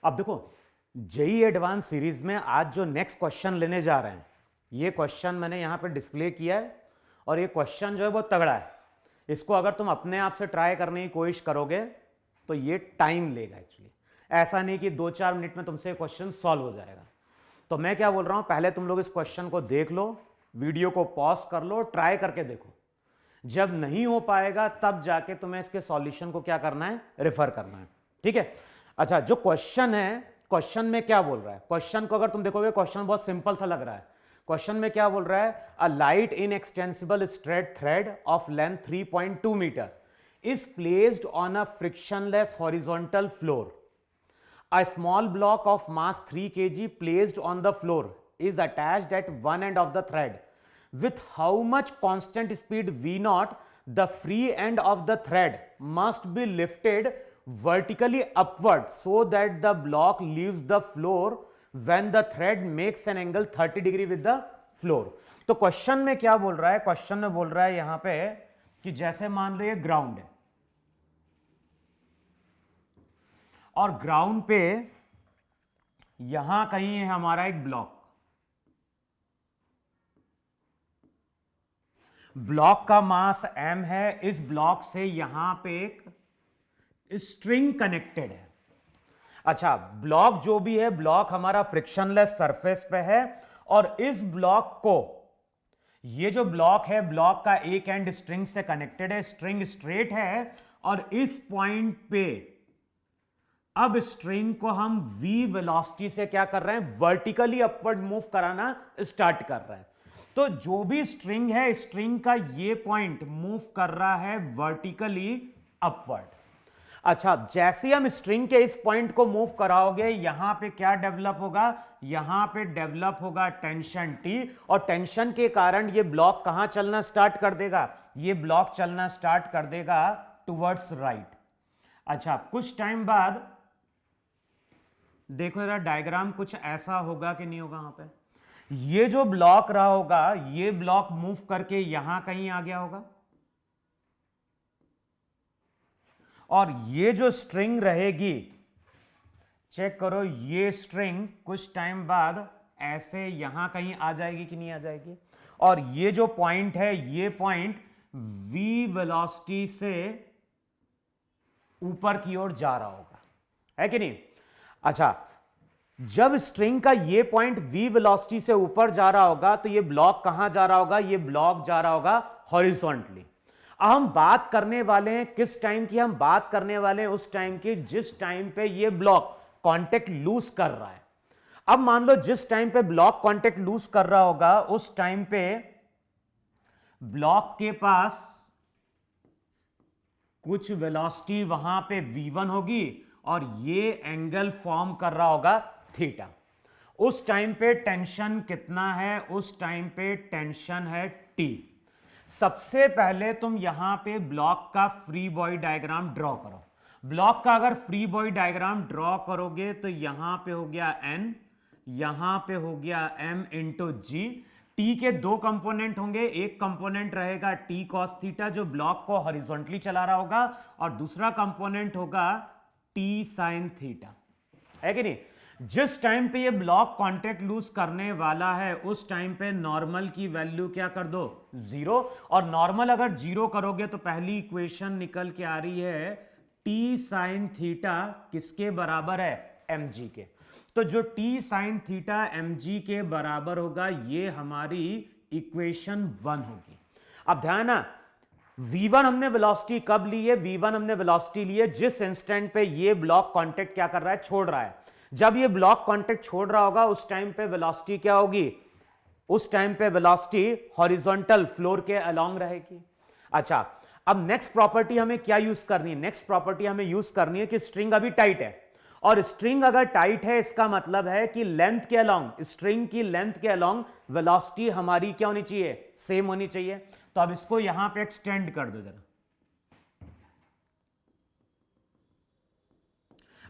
अब देखो, JEE advance series में आज जो नेक्स्ट क्वेश्चन लेने जा रहे हैं, ये क्वेश्चन मैंने यहां पे डिस्प्ले किया है और ये क्वेश्चन जो है बहुत तगड़ा है। इसको अगर तुम अपने आप से ट्राई करने की कोशिश करोगे तो ये टाइम लेगा एक्चुअली। ऐसा नहीं कि 2-4 मिनट में तुमसे क्वेश्चन सॉल्व हो जाएगा। तो मैं क्या बोल रहा हूं, पहले तुम लोग इस क्वेश्चन को देख लो, वीडियो को पॉज कर लो, ट्राई करके देखो। जब नहीं हो पाएगा तब जाके तुम्हें इसके सॉल्यूशन को क्या करना है, रेफर करना है। ठीक है। अच्छा, जो क्वेश्चन है, क्वेश्चन में क्या बोल रहा है, क्वेश्चन को अगर तुम देखोगे क्वेश्चन बहुत सिंपल सा लग रहा है। क्वेश्चन में क्या बोल रहा है, a light inextensible straight thread of length 3.2 metre is placed on a frictionless horizontal floor. A small block of mass 3 kg placed on the floor is attached at one end of the thread. With how much constant speed V0, the free end of the thread must be lifted vertically upward so that the block leaves the floor when the thread makes an angle 30 degree with the floor. तो question में क्या बोल रहा है, question में बोल रहा है यहां पे कि जैसे मान लो ये ग्राउंड है और ग्राउंड पे यहां कहीं है हमारा एक ब्लॉक। ब्लॉक का मास m है, इस ब्लॉक से यहां पे एक स्ट्रिंग कनेक्टेड है। अच्छा, ब्लॉक जो भी है, ब्लॉक हमारा फ्रिक्शनलेस सरफेस पे है और इस ब्लॉक को, ये जो ब्लॉक है, ब्लॉक का एक एंड स्ट्रिंग से कनेक्टेड है, स्ट्रिंग स्ट्रेट है और इस पॉइंट पे अब स्ट्रिंग को हम v वेलोसिटी से क्या कर रहे हैं, वर्टिकली अपवर्ड मूव कराना स्टार्ट कर रहे हैं। तो जो भी स्ट्रिंग है, स्ट्रिंग का ये पॉइंट मूव कर रहा है वर्टिकली अपवर्ड। अच्छा, जैसे हम स्ट्रिंग के इस पॉइंट को मूव कराओगे, यहां पे क्या डेवलप होगा, यहां पे डेवलप होगा टेंशन T और टेंशन के कारण ये ब्लॉक कहां चलना स्टार्ट कर देगा, ये ब्लॉक चलना स्टार्ट कर देगा टुवर्ड्स राइट। अच्छा, कुछ टाइम बाद देखो जरा डायग्राम कुछ ऐसा होगा कि नहीं होगा। वहां पे ये जो ब्लॉक रहा होगा, ये ब्लॉक मूव करके यहां कहीं आ गया होगा और ये जो स्ट्रिंग रहेगी, चेक करो, ये स्ट्रिंग कुछ टाइम बाद ऐसे यहां कहीं आ जाएगी कि नहीं आ जाएगी। और ये जो पॉइंट है, ये पॉइंट v वेलोसिटी से ऊपर की ओर जा रहा होगा, है कि नहीं। अच्छा, जब स्ट्रिंग का ये पॉइंट v वेलोसिटी से ऊपर जा रहा होगा तो ये ब्लॉक कहां जा रहा होगा, ये ब्लॉक जा रहा होगा हॉरिजॉन्टली। हम बात करने वाले हैं किस टाइम की, हम बात करने वाले हैं उस टाइम की जिस टाइम पे ये ब्लॉक कांटेक्ट लूज कर रहा है। अब मान लो जिस टाइम पे ब्लॉक कांटेक्ट लूज कर रहा होगा, उस टाइम पे ब्लॉक के पास कुछ वेलोसिटी वहां पे v1 होगी और ये एंगल फॉर्म कर रहा होगा थीटा। उस टाइम पे टेंशन कितना है, उस टाइम पे टेंशन है T। सबसे पहले तुम यहां पे ब्लॉक का फ्री बॉडी डायग्राम ड्रॉ करो। ब्लॉक का अगर फ्री बॉडी डायग्राम ड्रॉ करोगे तो यहां पे हो गया n, यहां पे हो गया m इंटू जी। टी के दो कंपोनेंट होंगे, एक कंपोनेंट रहेगा टी कॉस थीटा जो ब्लॉक को हॉरिजॉन्टली चला रहा होगा और दूसरा कंपोनेंट होगा टी साइन थीटा, है कि नहीं। जिस टाइम पे ये ब्लॉक कांटेक्ट लूज करने वाला है उस टाइम पे नॉर्मल की वैल्यू क्या कर दो, 0। और नॉर्मल अगर 0 करोगे तो पहली इक्वेशन निकल के आ रही है टी साइन थीटा किसके बराबर है, mg के। तो जो टी साइन थीटा mg के बराबर होगा, ये हमारी इक्वेशन 1 होगी। अब ध्यान ना, v1 हमने वेलोसिटी कब ली है, v1 हमने वेलोसिटी ली है जिस इंस्टेंट पे ये ब्लॉक कांटेक्ट क्या कर रहा है, छोड़ रहा है। जब ये ब्लॉक कांटेक्ट छोड़ रहा होगा उस टाइम पे वेलोसिटी क्या होगी, उस टाइम पे वेलोसिटी हॉरिजॉन्टल फ्लोर के अलोंग रहेगी। अच्छा, अब नेक्स्ट प्रॉपर्टी हमें क्या यूज करनी है, नेक्स्ट प्रॉपर्टी हमें यूज करनी है कि स्ट्रिंग अभी टाइट है और स्ट्रिंग अगर टाइट है इसका मतलब है कि लेंथ के अलोंग, स्ट्रिंग की लेंथ के अलोंग वेलोसिटी हमारी क्या होनी चाहिए, सेम होनी चाहिए। तो अब इसको यहां पे एक्सटेंड कर दो जरा।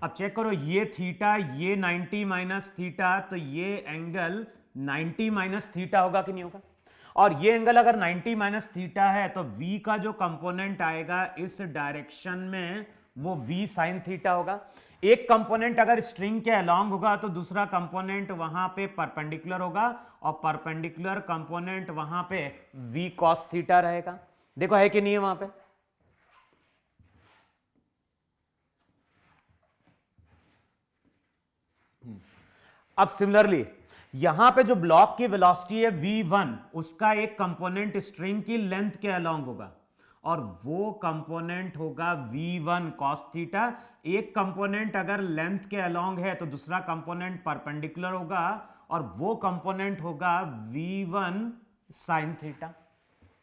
अब चेक करो, ये थीटा, ये 90 माइनस थीटा, तो ये एंगल 90 माइनस थीटा होगा कि नहीं होगा। और ये एंगल अगर 90 माइनस थीटा है तो v का जो कंपोनेंट आएगा इस डायरेक्शन में वो v साइन थीटा होगा। एक कंपोनेंट अगर स्ट्रिंग के अलोंग होगा तो दूसरा कंपोनेंट वहां पे परपेंडिकुलर होगा, और परपेंडिकुलर कंपोनेंट वहां पे v cos थीटा रहेगा। देखो है कि नहीं है वहां पे? अब सिमिलरली यहां पे जो ब्लॉक की वेलोसिटी है v1, उसका एक कंपोनेंट स्ट्रिंग की लेंथ के अलोंग होगा, और वो कंपोनेंट होगा v1 cos थीटा। एक कंपोनेंट अगर लेंथ के अलोंग है तो दूसरा कंपोनेंट परपेंडिकुलर होगा, और वो कंपोनेंट होगा v1 sin थीटा।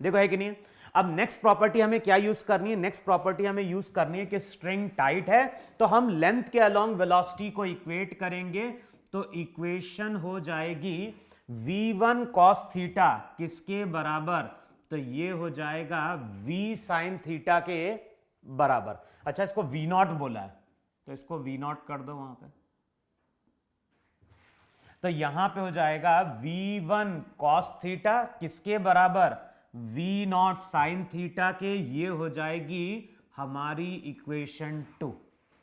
देखो है कि नहीं? अब नेक्स्ट प्रॉपर्टी हमें क्या यूज करनी है? नेक्स्ट प्रॉपर्टी हमें यूज करनी है कि स्ट्रिंग टाइट है तो हम लेंथ के अलोंग वेलोसिटी को इक्वेट करेंगे, तो इक्वेशन हो जाएगी v1 cos थीटा किसके बराबर? तो ये हो जाएगा v sin थीटा के बराबर। अच्छा, इसको v0 बोला है तो इसको v0 कर दो वहां पे, तो यहां पे हो जाएगा v1 cos थीटा किसके बराबर? v0 sin थीटा के। ये हो जाएगी हमारी इक्वेशन 2।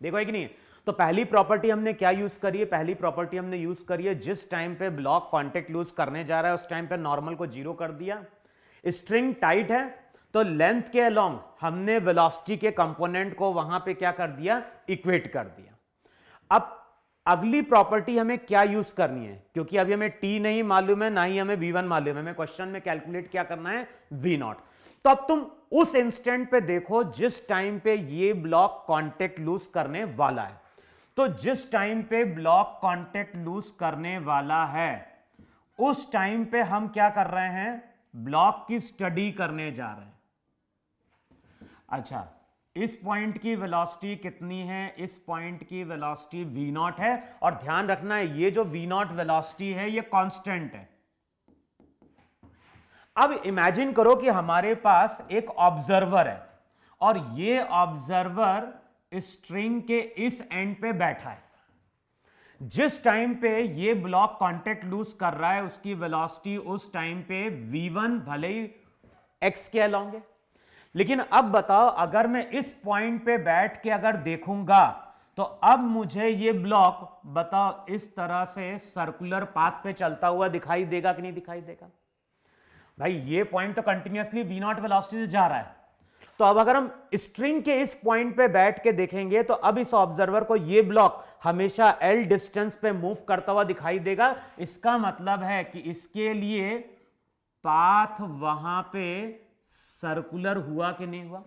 देखो है कि नहीं? तो पहली प्रॉपर्टी हमने क्या यूज करी है? पहली प्रॉपर्टी हमने यूज करी है जिस टाइम पे ब्लॉक कांटेक्ट लूज करने जा रहा है उस टाइम पे नॉर्मल को जीरो कर दिया। स्ट्रिंग टाइट है तो लेंथ के अलोंग हमने वेलोसिटी के कंपोनेंट को वहां पे क्या कर दिया? इक्वेट कर दिया। अब अगली प्रॉपर्टी हमें क्या यूज करनी है? क्योंकि अभी हमें t नहीं मालूम है, ना ही हमें v1 मालूम है, हमें क्वेश्चन में कैलकुलेट क्या करना है? v0। तो अब तुम उस इंस्टेंट पे देखो जिस टाइम पे ये ब्लॉक कांटेक्ट लूज करने वाला है। तो जिस टाइम पे ब्लॉक कांटेक्ट लूज करने वाला है उस टाइम पे हम क्या कर रहे हैं? ब्लॉक की स्टडी करने जा रहे हैं। अच्छा, इस पॉइंट की वेलोसिटी कितनी है? इस पॉइंट की वेलोसिटी v0 है, और ध्यान रखना है ये जो v0 वेलोसिटी है ये कांस्टेंट है। अब इमेजिन करो कि हमारे पास एक ऑब्जर्वर है और ये ऑब्जर्वर स्ट्रिंग के इस एंड पे बैठा है। जिस टाइम पे ये ब्लॉक कांटेक्ट लूज कर रहा है उसकी वेलोसिटी उस टाइम पे v1 भले ही x के अलोंग है, लेकिन अब बताओ अगर मैं इस पॉइंट पे बैठ के अगर देखूंगा तो अब मुझे ये ब्लॉक बताओ इस तरह से सर्कुलर पाथ पे चलता हुआ दिखाई देगा कि नहीं दिखाई देगा? भाई ये पॉइंट तो कंटिन्यूअसली v0 वेलोसिटी से जा रहा है। तो अब अगर हम स्ट्रिंग के इस पॉइंट पे बैठ के देखेंगे तो अब इस ऑब्जर्वर को ये ब्लॉक हमेशा l डिस्टेंस पे मूव करता हुआ दिखाई देगा। इसका मतलब है कि इसके लिए पाथ वहां पे सर्कुलर हुआ कि नहीं हुआ।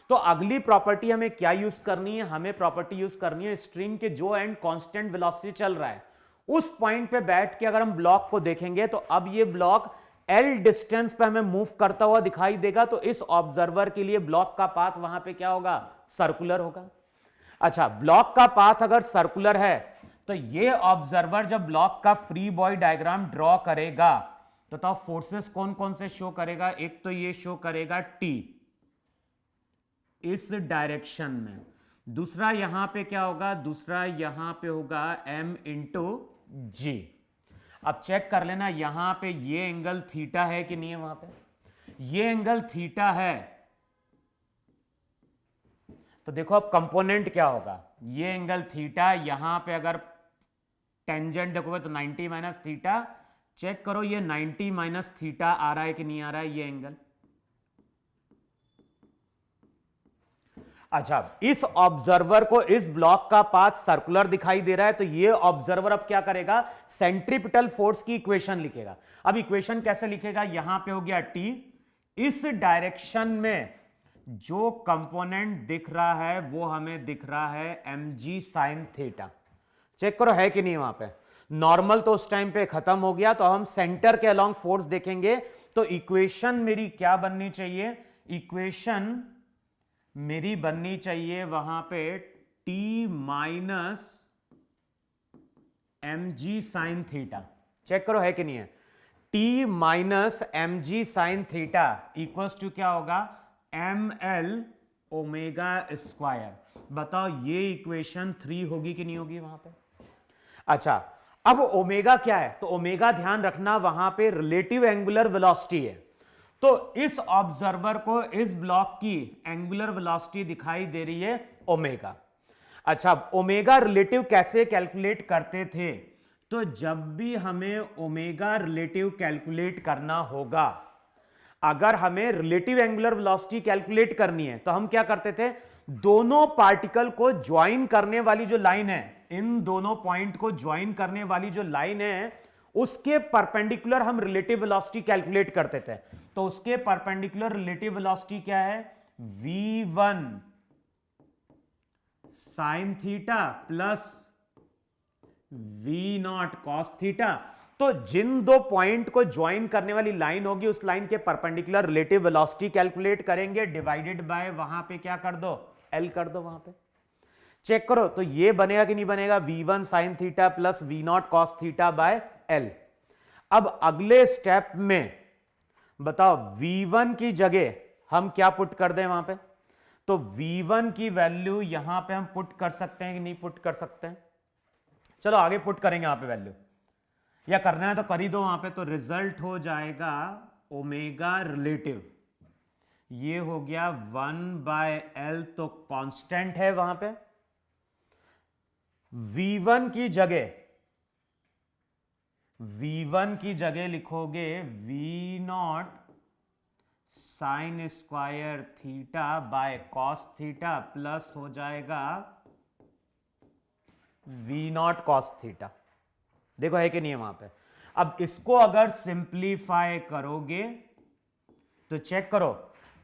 तो अगली प्रॉपर्टी हमें क्या यूज करनी है? हमें प्रॉपर्टी यूज करनी है स्ट्रिंग के जो एंड कांस्टेंट वेलोसिटी चल रहा है उस पॉइंट पे बैठ के अगर हम ब्लॉक को देखेंगे तो अब ये ब्लॉक L डिस्टेंस पे हमें मूव करता हुआ दिखाई देगा। तो इस ऑब्जर्वर के लिए ब्लॉक का पाथ वहां पे क्या होगा? सर्कुलर होगा। अच्छा, ब्लॉक का पाथ अगर सर्कुलर है तो ये ऑब्जर्वर जब ब्लॉक का फ्री बॉडी डायग्राम ड्रॉ करेगा तो फोर्सेस कौन कौन से शो करेगा? एक तो ये शो करेगा T इस डायरेक्शन में, दूसरा यहां पे क्या होगा? दूसरा यहां पे होगा m इंटू जी। अब चेक कर लेना यहां पे ये एंगल थीटा है कि नहीं है? वहां पे ये एंगल थीटा है तो देखो अब कंपोनेंट क्या होगा? ये एंगल थीटा, यहां पे अगर टेंजेंट देखोगे तो 90 माइनस थीटा। चेक करो ये 90 माइनस थीटा आ रहा है कि नहीं आ रहा है ये एंगल? अच्छा, इस ऑब्जर्वर को इस ब्लॉक का पाथ सर्कुलर दिखाई दे रहा है तो ये ऑब्जर्वर अब क्या करेगा? सेंट्रीपिटल फोर्स की इक्वेशन लिखेगा। अब इक्वेशन कैसे लिखेगा? यहां पे हो गया T, इस डायरेक्शन में जो कंपोनेंट दिख रहा है वो हमें दिख रहा है mg sin थीटा। चेक करो है कि नहीं वहां पे? नॉर्मल तो उस टाइम पे खत्म हो गया, तो हम सेंटर के अलोंग फोर्स देखेंगे तो इक्वेशन मेरी क्या बननी चाहिए? इक्वेशन मेरी बननी चाहिए वहां पे T minus mg sin theta. Check करो है कि नहीं है? T minus mg sin theta equals to क्या होगा? ml omega square. बताओ ये इक्वेशन 3 होगी कि नहीं होगी वहां पे? अच्छा, अब ओमेगा क्या है? तो ओमेगा ध्यान रखना वहां पे रिलेटिव एंगुलर वेलोसिटी है। तो इस ऑब्जर्वर को इस ब्लॉक की एंगुलर वेलोसिटी दिखाई दे रही है ओमेगा। अच्छा, ओमेगा रिलेटिव कैसे कैलकुलेट करते थे? तो जब भी हमें ओमेगा रिलेटिव कैलकुलेट करना होगा, अगर हमें रिलेटिव एंगुलर वेलोसिटी कैलकुलेट करनी है तो हम क्या करते थे, दोनों पार्टिकल को ज्वाइन करने वाली जो लाइन है, इन दोनों पॉइंट को ज्वाइन करने वाली जो लाइन है, उसके परपेंडिकुलर हम रिलेटिव वेलोसिटी कैलकुलेट करते थे। तो उसके परपेंडिकुलर रिलेटिव वेलोसिटी क्या है? v1 sine theta plus v0 cos theta. तो जिन दो पॉइंट को ज्वाइन करने वाली लाइन होगी, उस लाइन के परपेंडिकुलर रिलेटिव वेलोसिटी कैलकुलेट करेंगे, डिवाइडेड बाय वहां पे क्या कर दो, l कर दो। वहां पे चेक करो तो ये बनेगा कि नहीं बनेगा, v1 sine theta plus v0 cos theta by l। अब अगले स्टेप में बताओ v1 की जगह हम क्या पुट कर दें वहां पे? तो v1 की वैल्यू यहां पे हम पुट कर सकते हैं कि नहीं पुट कर सकते हैं? चलो आगे पुट करेंगे वहां पे वैल्यू, या करना है तो कर ही दो वहां पे। तो रिजल्ट हो जाएगा ओमेगा रिलेटिव, ये हो गया 1/L, तो कांस्टेंट है वहां पे। v1 की जगह लिखोगे v0 sine square theta by cos theta plus हो जाएगा v0 कॉस थीटा। देखो है कि नहीं है वहां पे? अब इसको अगर सिंप्लीफाई करोगे तो चेक करो,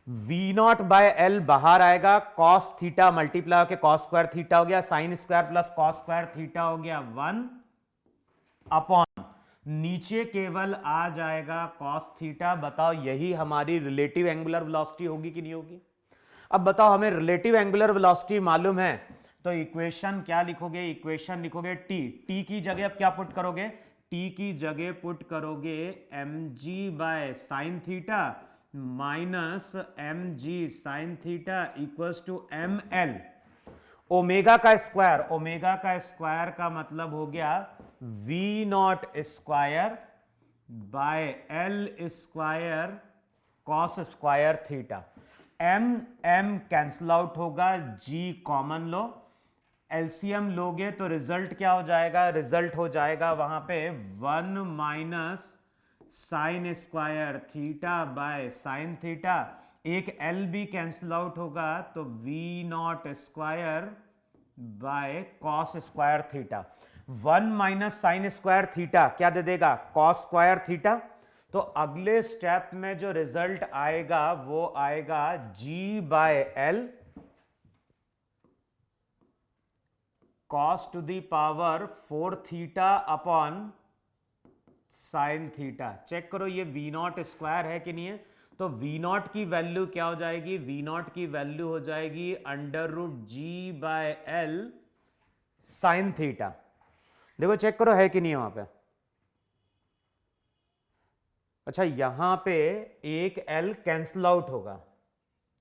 v0 बाय एल बाहर आएगा, कॉस थीटा मल्टीप्लाई होकर कॉस स्क्वायर थीटा हो गया, sine square plus cos square theta हो गया 1 अपॉन, नीचे केवल आ जाएगा कॉस थीटा। बताओ यही हमारी रिलेटिव एंगुलर वेलोसिटी होगी कि नहीं होगी? अब बताओ हमें रिलेटिव एंगुलर वेलोसिटी मालूम है, तो इक्वेशन क्या लिखोगे? इक्वेशन लिखोगे टी की जगह अब क्या पुट करोगे? टी की जगह पुट करोगे mg by sine theta minus mg sine theta equals to ml omega का स्क्वायर का मतलब हो गया v0 square by L square cos square theta. m cancel out होगा, g कॉमन लो, एलसीएम लोगे तो रिजल्ट क्या हो जाएगा? रिजल्ट हो जाएगा वहां पे 1 minus sine square theta by sine theta, एक एल भी कैंसिल आउट होगा तो v0 square by cos square theta. 1 minus sine square theta क्या दे देगा? Cos square theta. तो अगले स्टेप में जो रिजल्ट आएगा वो आएगा g by L cos to the power 4 theta upon sine theta. Check करो ये v0 स्क्वायर है कि नहीं है? तो v0 की वैल्यू क्या हो जाएगी? v0 की वैल्यू हो जाएगी under root g by L sine theta. देखो चेक करो है कि नहीं है वहां पे? अच्छा यहां पे एक l कैंसल आउट होगा,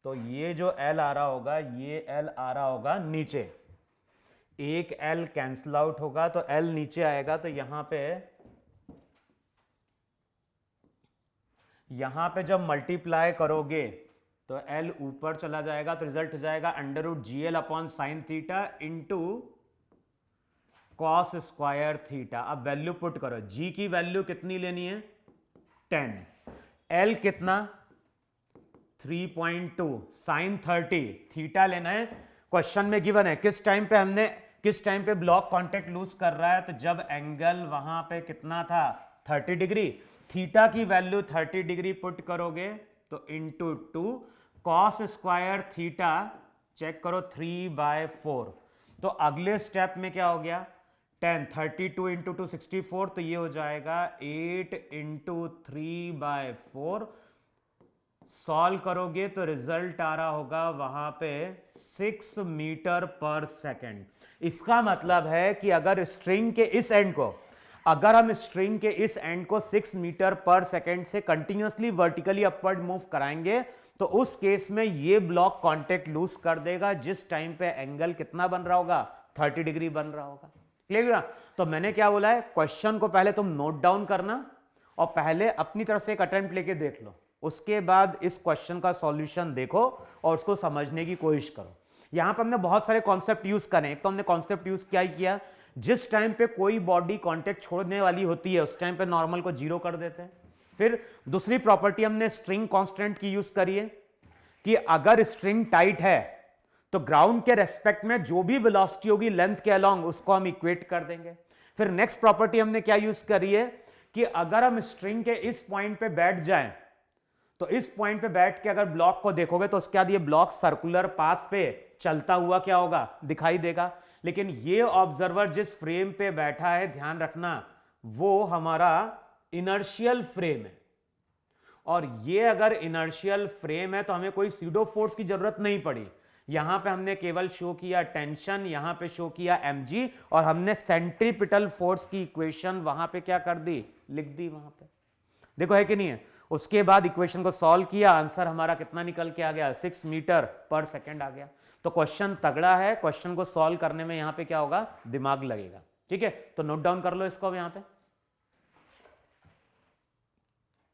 तो ये जो l आ रहा होगा, ये l आ रहा होगा नीचे, एक l कैंसल आउट होगा तो l नीचे आएगा, तो यहां पे जब मल्टीप्लाई करोगे तो l ऊपर चला जाएगा, तो रिजल्ट हो जाएगा under root g L upon sine theta into cos square theta. अब वैल्यू पुट करो, g की वैल्यू कितनी लेनी है? 10, l कितना? 3.2, साइन 30, थीटा लेना है। क्वेश्चन में गिवन है किस टाइम पे ब्लॉक कांटेक्ट लूज कर रहा है? तो जब एंगल वहां पे कितना था? 30 डिग्री। थीटा की वैल्यू 30 डिग्री पुट करोगे तो into 2 cos square theta, check करो 3/4। तो अगले स्टेप में क्या हो गया? 10, 32 इंटू 2 64, तो ये हो जाएगा 8 इंटू 3/4। सॉल्व करोगे तो रिजल्ट आ रहा होगा वहां पे 6 मीटर पर सेकेंड। इसका मतलब है कि अगर स्ट्रिंग के इस एंड को, अगर हम स्ट्रिंग के इस एंड को 6 मीटर पर सेकेंड से कंटिन्यूअसली वर्टिकली अपवर्ड मूव कराएंगे तो उस केस में ये ब्लॉक कांटेक्ट लूज कर देगा जिस टाइम पे एंगल कितना बन रहा होगा? 30 डिग्री बन रहा होगा। क्लियर है? तो मैंने क्या बोला है, क्वेश्चन को पहले तुम नोट डाउन करना और पहले अपनी तरफ से एक अटेम्प्ट लेके देख लो, उसके बाद इस क्वेश्चन का सॉल्यूशन देखो और उसको समझने की कोशिश करो। यहां पर हमने बहुत सारे कॉन्सेप्ट यूज करे। एक तो हमने कॉन्सेप्ट यूज क्या ही किया, जिस टाइम पे कोई बॉडी कांटेक्ट छोड़ने वाली होती है उस टाइम पे नॉर्मल को जीरो कर देते हैं। फिर दूसरी प्रॉपर्टी हमने स्ट्रिंग कांस्टेंट की यूज करी है कि अगर स्ट्रिंग टाइट है तो ग्राउंड के रेस्पेक्ट में जो भी वेलोसिटी होगी लेंथ के अलोंग उसको हम इक्वेट कर देंगे। फिर नेक्स्ट प्रॉपर्टी हमने क्या यूज करी है कि अगर हम स्ट्रिंग के इस पॉइंट पे बैठ जाएं तो इस पॉइंट पे बैठ के अगर ब्लॉक को देखोगे तो उसके बाद ये ब्लॉक सर्कुलर पाथ पे चलता हुआ क्या होगा, दिखाई देगा। लेकिन ये ऑब्जर्वर जिस फ्रेम पे बैठा है, ध्यान रखना, वो हमारा इनर्शियल फ्रेम है। और ये अगर इनर्शियल फ्रेम है तो हमें कोई सीडो फोर्स की जरूरत नहीं पड़ी। यहां पे हमने केवल शो किया टेंशन, यहां पे शो किया mg, और हमने सेंट्रीपिटल फोर्स की इक्वेशन वहां पे क्या कर दी, लिख दी वहां पे। देखो है कि नहीं है। उसके बाद इक्वेशन को सॉल्व किया, आंसर हमारा कितना निकल के आ गया, 6 मीटर पर सेकेंड आ गया। तो क्वेश्चन तगड़ा है, क्वेश्चन को सॉल्व करने में यहां पे क्या होगा, दिमाग लगेगा। ठीक है, तो नोट डाउन कर लो इसको अब यहां पे।